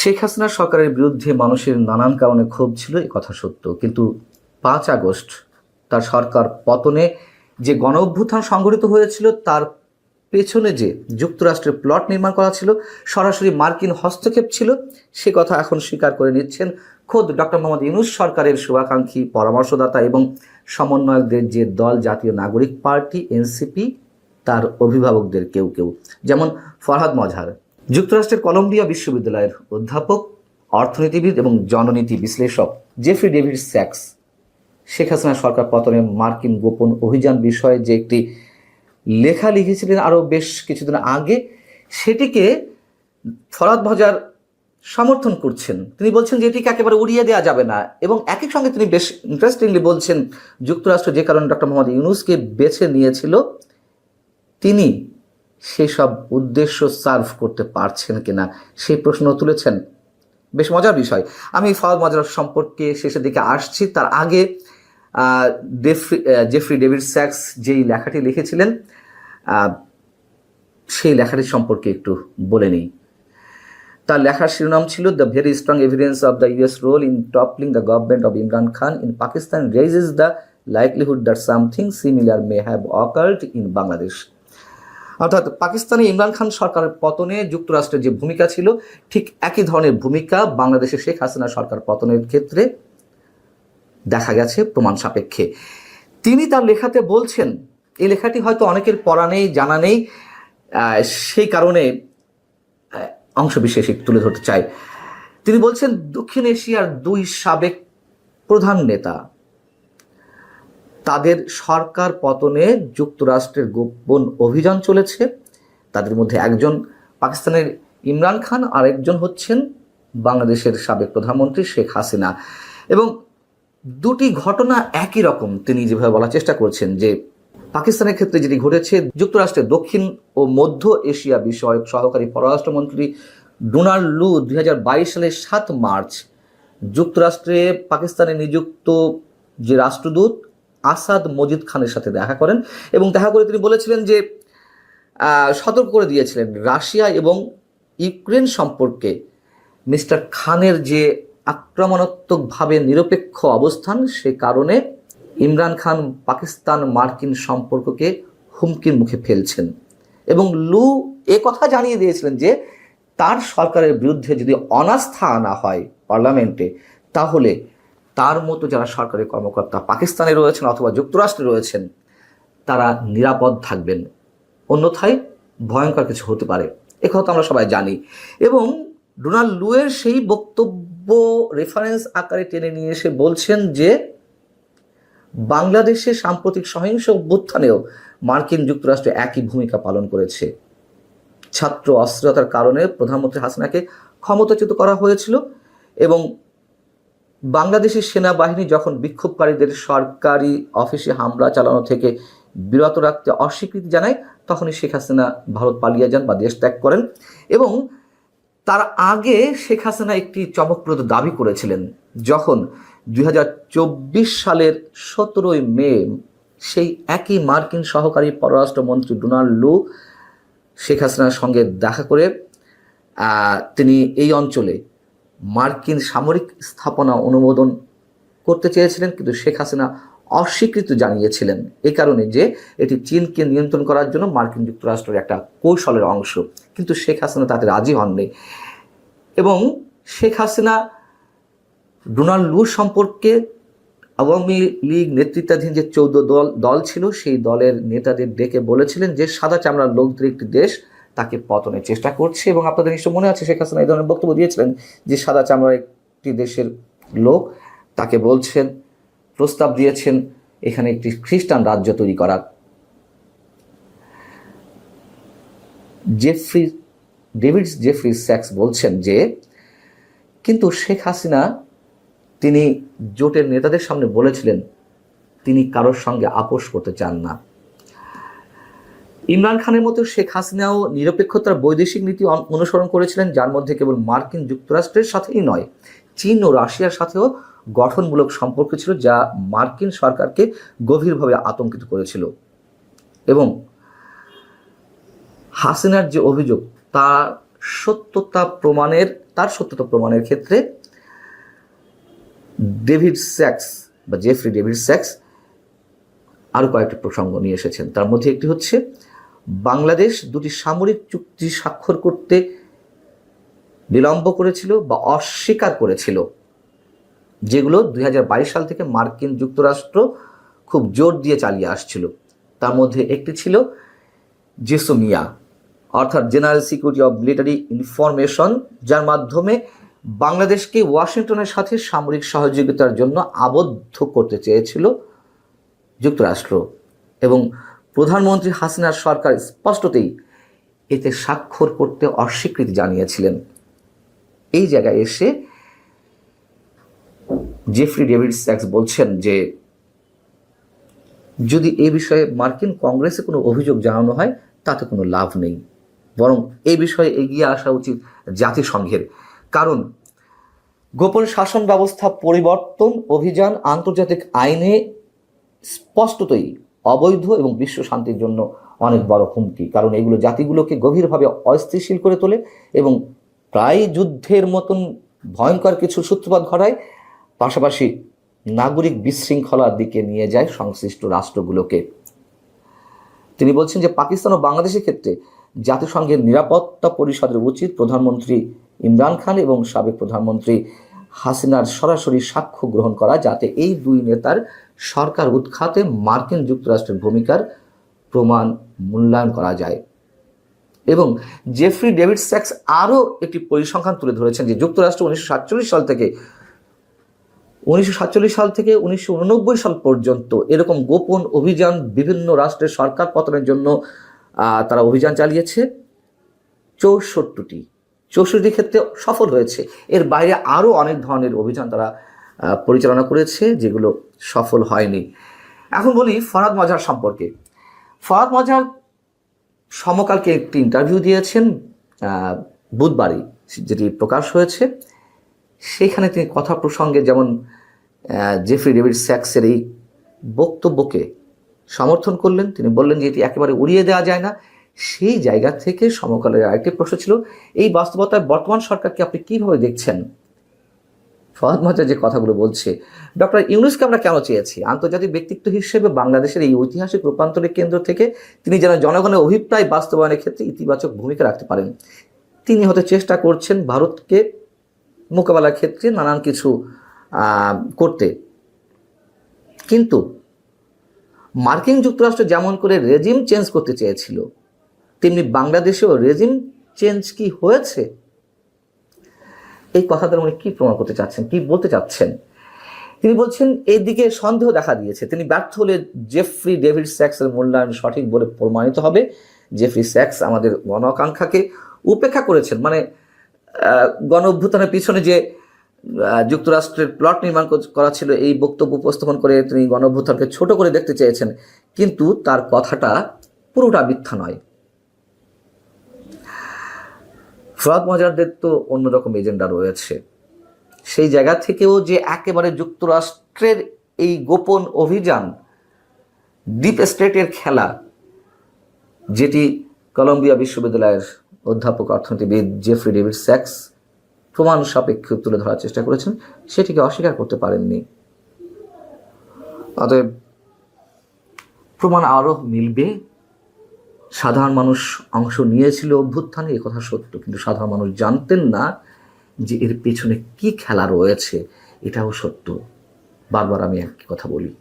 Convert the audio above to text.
শেখ হাসিনা সরকারের বিরুদ্ধে মানুষের নানান কারণে ক্ষোভ ছিল, এ কথা সত্য। কিন্তু 5 আগস্ট তার সরকার পতনে যে গণ অভ্যুত্থান সংঘটিত হয়েছিল, তার পেছনে যে যুক্তরাষ্ট্রের প্লট নির্মাণ করা ছিল, সরাসরি মার্কিন হস্তক্ষেপ ছিল, সে কথা এখন স্বীকার করে নিচ্ছেন খোদ ডক্টর মোহাম্মদ ইউনূস সরকারের শুভাকাঙ্ক্ষী পরামর্শদাতা এবং সমন্বয়কদের যে দল জাতীয় নাগরিক পার্টি এনসিপি, তার অভিভাবকদের কেউ কেউ, যেমন ফরহাদ মজহার, যুক্তরাষ্ট্রের কলম্বিয়া বিশ্ববিদ্যালয়ের অধ্যাপক, অর্থনীতিবিদ এবং জননীতি বিশ্লেষক Jeffrey David sax Sheikh Hasina সরকার পতনে মার্কিন গোপন অভিযান বিষয়ে যে একটি লেখা লিখেছিলেন আরও বেশ কিছুদিন আগে, সেটিকে ফরহাদ মজহার সমর্থন করছেন। তিনি বলছেন যে এটিকে একেবারে উড়িয়ে দেওয়া যাবে না, এবং একই সঙ্গে তিনি বেশ ইন্টারেস্টিংলি বলছেন যুক্তরাষ্ট্র যে কারণে ডক্টর মোহাম্মদ ইউনূসকে বেছে নিয়েছিল, তিনি সেই সব উদ্দেশ্য সার্ভ করতে পারছেন কিনা সেই প্রশ্ন তুলেছেন। বেশ মজার বিষয়। আমি ফরহাদ মজহার সম্পর্কে শেষের দিকে আসছি, তার আগে জেফ্রি ডেভিড স্যাক্স যেই লেখাটি লিখেছিলেন, সেই লেখাটি সম্পর্কে একটু বলে নিই। তার লেখার শিরোনাম ছিল the very strong evidence of the US role in toppling the government of Imran Khan in Pakistan raises the likelihood that something similar may have occurred in Bangladesh. অর্থাৎ পাকিস্তানে ইমরান খান সরকারের পতনে যুক্তরাষ্ট্রের যে ভূমিকা ছিল, ঠিক একই ধরনের ভূমিকা বাংলাদেশে শেখ হাসিনা সরকার পতনের ক্ষেত্রে দেখা গেছে প্রমাণ সাপেক্ষে। তিনি তার লেখাতে বলছেন, এই লেখাটি হয়তো অনেকের পড়া নেই, জানা নেই, সেই কারণে অংশবিশেষ তুলে ধরতে চাই। তিনি বলছেন, দক্ষিণ এশিয়ার 2 সাবেক প্রধান নেতা, তাদের সরকার পতনে যুক্তরাষ্ট্রের গোপন অভিযান চলেছে। তাদের মধ্যে একজন পাকিস্তানের ইমরান খান, আর একজন হচ্ছেন বাংলাদেশের সাবেক প্রধানমন্ত্রী শেখ হাসিনা। এবং দুটি ঘটনা একই রকম। তিনি যেভাবে বলার চেষ্টা করছেন যে পাকিস্তানের ক্ষেত্রে যেটি ঘটেছে, যুক্তরাষ্ট্রের দক্ষিণ ও মধ্য এশিয়া বিষয়ক সহকারী পররাষ্ট্রমন্ত্রী ডোনাল্ড লু 2022 সালের 7 মার্চ যুক্তরাষ্ট্রে পাকিস্তানে নিযুক্ত যে রাষ্ট্রদূত আসাদ মজিদ খানের সাথে দেখা করেন, এবং দেখা করে তিনি বলেছিলেন যে সতর্ক করে দিয়েছিলেন রাশিয়া এবং ইউক্রেন সম্পর্কে মিস্টার খানের যে আক্রমণাত্মকভাবে নিরপেক্ষ অবস্থান, সে কারণে ইমরান খান পাকিস্তান মার্কিন সম্পর্ককে হুমকির মুখে ফেলছেন। এবং লু এ কথা জানিয়ে দিয়েছিলেন যে তার সরকারের বিরুদ্ধে যদি অনাস্থা আনা হয় পার্লামেন্টে, তাহলে তার মতো যারা সরকারি কর্মকর্তা পাকিস্তানে রয়েছেন অথবা যুক্তরাষ্ট্রে রয়েছেন, তারা নিরাপদ থাকবেন, অন্যথায় ভয়ঙ্কর কিছু হতে পারে। এ কথা আমরা সবাই জানি। এবং ডোনাল্ড লুয়ের সেই বক্তব্য রেফারেন্স আকারে টেনে নিয়ে এসে বলছেন যে বাংলাদেশে সাম্প্রতিক সহিংস অভ্যুত্থানেও মার্কিন যুক্তরাষ্ট্র একই ভূমিকা পালন করেছে। ছাত্র অস্থিরতার কারণে প্রধানমন্ত্রী হাসিনাকে ক্ষমতাচ্যুত করা হয়েছিল, এবং বাংলাদেশের সেনাবাহিনী যখন বিক্ষোভকারীদের সরকারি অফিসে হামলা চালানো থেকে বিরত রাখতে অস্বীকৃতি জানায়, তখনই শেখ হাসিনা ভারত পালিয়ে যান বা দেশ ত্যাগ করেন। এবং তার আগে শেখ হাসিনা একটি চমকপ্রদ দাবি করেছিলেন, যখন 2024 সালের 17 মে সেই একই মার্কিন সহকারী পররাষ্ট্রমন্ত্রী ডোনাল্ড লু শেখ হাসিনার সঙ্গে দেখা করে তিনি এই অঞ্চলে মার্কিন সামরিক স্থাপনা অনুমোদন করতে চেয়েছিলেন, কিন্তু শেখ হাসিনা অস্বীকৃতি জানিয়েছিলেন, এই কারণে যে এটি চীনকে নিয়ন্ত্রণ করার জন্য মার্কিন যুক্তরাষ্ট্রের একটা কৌশলের অংশ। কিন্তু শেখ হাসিনা তাতে রাজি হননি। এবং শেখ হাসিনা ডোনাল্ড লু সম্পর্কে আওয়ামী লীগ নেতৃত্বাধীন যে 14 দল ছিল, সেই দলের নেতাদের ডেকে বলেছিলেন যে সাদা চামড়ার লোকদের একটি দেশ তাকে পতনের চেষ্টা করছে। এবং আপনাদের নিশ্চয় মনে আছে শেখ হাসিনা এই ধরনের বক্তব্য দিয়েছিলেন যে সাদা চামড়ার একটি দেশের লোক তাকে বলছেন, প্রস্তাব দিয়েছেন এখানে একটি খ্রিস্টান রাজ্য তৈরি করার। জেফ্রি স্যাক্স বলছেন যে কিন্তু শেখ হাসিনা তিনি জোটের নেতাদের সামনে বলেছিলেন তিনি কারোর সঙ্গে আপোষ করতে চান না। ইমরান খানের মতো শেখ হাসিনাও নিরপেক্ষতার বৈদেশিক নীতি অনুসরণ করেছিলেন, যার মধ্যে কেবল মার্কিন যুক্তরাষ্ট্রের সাথেই নয়, চীন ও রাশিয়ার সাথেও গঠনমূলক সম্পর্ক ছিল, যা মার্কিন সরকারকে গভীরভাবে আতঙ্কিত করেছিল। এবং হাসিনার যে অভিযোগ, তার সত্যতা প্রমাণের ক্ষেত্রে জেফ্রি ডেভিড স্যাক্স আরও কয়েকটি প্রসঙ্গ নিয়ে এসেছেন। তার মধ্যে একটি হচ্ছে বাংলাদেশ দুটি সামরিক চুক্তি স্বাক্ষর করতে বিলম্ব করেছিল বা অস্বীকার করেছিল, যেগুলো 2022 সাল থেকে মার্কিন যুক্তরাষ্ট্র খুব জোর দিয়ে চালিয়ে আসছিল। তার মধ্যে একটি ছিল জেসোমিয়া, অর্থাৎ general security of military information, যার মাধ্যমে বাংলাদেশকে ওয়াশিংটনের সাথে সামরিক সহযোগিতার জন্য আবদ্ধ করতে চেয়েছিল যুক্তরাষ্ট্র, এবং প্রধানমন্ত্রী হাসিনার সরকার স্পষ্টতই এতে স্বাক্ষর করতে অস্বীকৃতি জানিয়েছিলেন। এই জায়গায় এসে জেফ্রি ডেভিড স্যাক্স বলছেন যে যদি এই বিষয়ে মার্কিন কংগ্রেসে কোনো অভিযোগ জানানো হয় তাতে কোনো লাভ নেই, বরং এই বিষয়ে এগিয়ে আসা উচিত জাতিসংঘের। কারণ গোপন শাসন ব্যবস্থা পরিবর্তন অভিযান আন্তর্জাতিক আইনে স্পষ্টতই অবৈধ এবং বিশ্ব শান্তির জন্য অনেক বড় হুমকি। কারণ এগুলো জাতিগুলোকে গভীরভাবে অস্থিতিশীল করে তোলে এবং প্রায় যুদ্ধের মতন ভয়ঙ্কর কিছু সূত্রপাত ঘটায়, পাশাপাশি নাগরিক বিশৃঙ্খলার দিকে নিয়ে যায় সংশ্লিষ্ট রাষ্ট্রগুলোকে। তিনি বলছেন যে পাকিস্তান ও বাংলাদেশের ক্ষেত্রে জাতিসংঘের নিরাপত্তা পরিষদের উচিত প্রধানমন্ত্রী ইমরান খান এবং সাবেক প্রধানমন্ত্রী হাসিনার সরাসরি সাক্ষ্য গ্রহণ করা, যাতে এই দুই নেতার সরকার উৎখাতে মার্কিন যুক্তরাষ্ট্রের ভূমিকার প্রমাণ মূল্যায়ন করা যায়। এবং জেফ্রি ডেভিড স্যাক্স আরও একটি পরিসংখ্যান তুলে ধরেছেন যে যুক্তরাষ্ট্র 1947 সাল থেকে 1989 সাল পর্যন্ত এরকম গোপন অভিযান বিভিন্ন রাষ্ট্রের সরকার পতনের জন্য তারা অভিযান চালিয়েছে 64টি ক্ষেত্রে সফল হয়েছে। এর বাইরে আরও অনেক ধরনের অভিযান তারা পরিচালনা করেছে যেগুলো সফল হয়নি। এখন বলি ফরহাদ মজহার সম্পর্কে। ফরহাদ মজহার সমকালকে একটি ইন্টারভিউ দিয়েছেন বুধবারই, যেটি প্রকাশ হয়েছে। সেখানে তিনি কথা প্রসঙ্গে যেমন জেফ্রি ডেভিড স্যাক্সের এই বক্তব্যকে সমর্থন করলেন, তিনি বললেন যে এটি একেবারে উড়িয়ে দেওয়া যায় না। সেই জায়গা থেকে সমকালের আরেকটি প্রশ্ন ছিল, এই বাস্তবতায় বর্তমান সরকারকে আপনি কীভাবে দেখছেন? ফরহাদ মজহার যে কথাগুলো বলছে, ডক্টর ইউনূসকে আমরা কেন চেয়েছি? আন্তর্জাতিক ব্যক্তিত্ব হিসেবে বাংলাদেশের এই ঐতিহাসিক রূপান্তরের কেন্দ্র থেকে তিনি যেন জনগণের অভিপ্রায় বাস্তবায়নের ক্ষেত্রে ইতিবাচক ভূমিকা রাখতে পারেন। তিনি হয়তো চেষ্টা করছেন ভারতকে মোকাবেলার ক্ষেত্রে নানান কিছু করতে, কিন্তু মার্কিন যুক্তরাষ্ট্র যেমন করে রেজিম চেঞ্জ করতে চেয়েছিল, তেমনি বাংলাদেশেও রেজিম চেঞ্জ কি হয়েছে? এই কথাটা উনি কি প্রমাণ করতে চাচ্ছেন, কি বলতে চাচ্ছেন? তিনি বলছেন এইদিকে সন্দেহ দেখা দিয়েছে। তিনি ব্যর্থ হলে জেফ্রি ডেভিড স্যাক্সের মূল্যায়ন সঠিক বলে প্রমাণিত হবে। জেফ্রি স্যাক্স আমাদের গণ আকাঙ্ক্ষাকে উপেক্ষা করেছেন, মানে গণ অভ্যুত্থানের পিছনে যে যুক্তরাষ্ট্রের প্লট নির্মাণ করা ছিল, এই বক্তব্য উপস্থাপন করে তিনি গণ অভ্যুত্থানকে ছোট করে দেখতে চেয়েছেন, কিন্তু তার কথাটা পুরোটা মিথ্যা নয়। ফরহাদ মজহারদের তো অন্যরকম এজেন্ডা রয়েছে। সেই জায়গা থেকেও যে একেবারে যুক্তরাষ্ট্রের এই গোপন অভিযান, ডিপ স্টেটের খেলা, যেটি কলম্বিয়া বিশ্ববিদ্যালয়ের অধ্যাপক অর্থনীতিবিদ জেফ্রি ডেভিড স্যাক্স প্রমাণ সাপেক্ষে তুলে ধরার চেষ্টা করেছেন, সেটিকে অস্বীকার করতে পারেননি। অতএব প্রমাণ আরও মিলবে। সাধারণ মানুষ অংশ নিয়েছিল অভ্যুত্থানে, এ কথা সত্য, কিন্তু সাধারণ মানুষ জানতেন না যে এর পেছনে কি খেলা রয়েছে, এটাও সত্য। বারবার আমি একই কথা বলি।